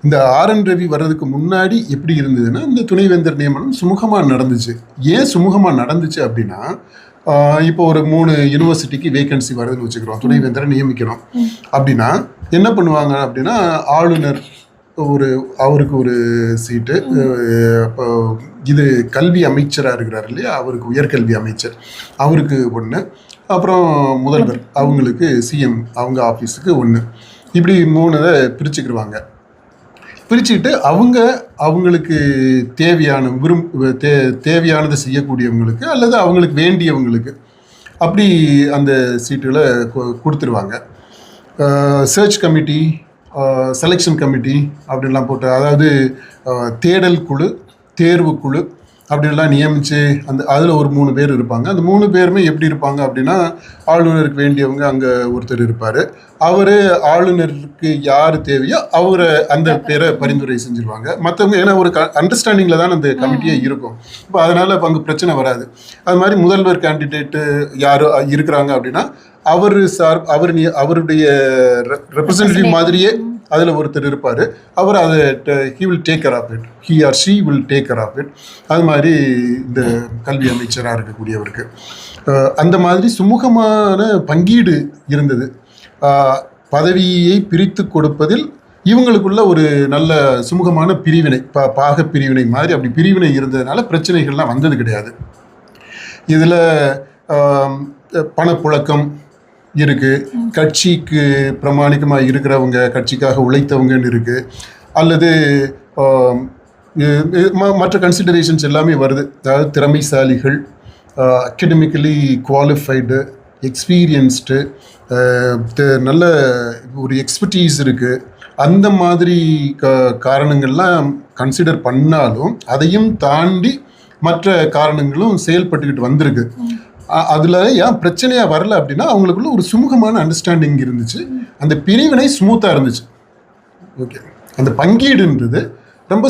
இந்த ஆர்.என். ரவி வர்றதுக்கு முன்னாடி எப்படி இருந்ததுன்னா, இந்த துணைவேந்தர் நியமனம் சுமூகமாக நடந்துச்சு. ஏன் சுமூகமாக நடந்துச்சு அப்படின்னா, இப்போ ஒரு 3 யூனிவர்சிட்டிக்கு வேகன்சி வருதுன்னு வச்சுக்கிறோம், துணைவேந்தரை நியமிக்கணும் அப்படின்னா என்ன பண்ணுவாங்க அப்படின்னா, ஆளுநர் அவருக்கு ஒரு சீட்டு, இது கல்வி அமைச்சராக இருக்கிறார் இல்லையா, அவருக்கு உயர்கல்வி அமைச்சர் அவருக்கு ஒன்று, அப்புறம் முதல்வர் அவங்களுக்கு சிஎம் அவங்க ஆஃபீஸுக்கு ஒன்று, இப்படி 3 பிரிச்சுக்கிடுவாங்க. பிரிச்சுக்கிட்டு அவங்களுக்கு தேவையான தேவையானதை செய்யக்கூடியவங்களுக்கு அல்லது அவங்களுக்கு வேண்டியவங்களுக்கு அப்படி அந்த சீட்டுகளை கொடுத்துருவாங்க. சர்ச் கமிட்டி, செலெக்ஷன் கமிட்டி அப்படின்லாம் போட்டு, அதாவது தேடல் குழு, தேர்வு குழு அப்படின்லாம் நியமித்து அதில் ஒரு 3 பேர் இருப்பாங்க. அந்த 3 பேருமே எப்படி இருப்பாங்க அப்படின்னா, ஆளுநருக்கு வேண்டியவங்க அங்கே ஒருத்தர் இருப்பார். அவர் ஆளுநருக்கு யார் தேவையோ அவரை அந்த பேரை பரிந்துரை செஞ்சுருவாங்க. மற்றவங்க ஏன்னா ஒரு அண்டர்ஸ்டாண்டிங்கில் தான் அந்த கமிட்டியே இருக்கும். இப்போ அதனால் இப்போ அங்கே பிரச்சனை வராது. அது மாதிரி முதல்வர் கேண்டிடேட்டு யாரோ இருக்கிறாங்க அப்படின்னா அவருடைய ரெப்ரசன்டேட்டிவ் மாதிரியே அதில் ஒருத்தர் இருப்பார். அவர் அதை he will take care of it, he or she will take care of it. அது மாதிரி இந்த கல்வி அமைச்சராக இருக்கக்கூடியவருக்கு அந்த மாதிரி சுமூகமான பங்கீடு இருந்தது. பதவியை பிரித்து கொடுப்பதில் இவங்களுக்குள்ள ஒரு நல்ல சுமூகமான பிரிவினை, பாக பிரிவினை மாதிரி அப்படி பிரிவினை இருந்ததுனால பிரச்சனைகள்லாம் வந்தது கிடையாது. இதில் பணப்புழக்கம் இருக்குது, கட்சிக்கு பிரமாணிக்கமாக இருக்கிறவங்க, கட்சிக்காக உழைத்தவங்கன்னு இருக்குது, அல்லது மற்ற கன்சிடரேஷன்ஸ் எல்லாமே வருது. அதாவது திறமைசாலிகள், அகடமிக்கலி குவாலிஃபைடு, எக்ஸ்பீரியன்ஸ்டு, நல்ல ஒரு எக்ஸ்பர்டீஸ் இருக்குது. அந்த மாதிரி காரணங்கள்லாம் கன்சிடர் பண்ணாலும் அதையும் தாண்டி மற்ற காரணங்களும் செயல்பட்டுக்கிட்டு வந்திருக்கு. அதில் ஏன் பிரச்சனையாக வரல அப்படின்னா, அவங்களுக்குள்ள ஒரு சுமூகமான அண்டர்ஸ்டாண்டிங் இருந்துச்சு, அந்த பிரிவினை ஸ்மூத்தாக இருந்துச்சு. ஓகே, அந்த பங்கீடுன்றது ரொம்ப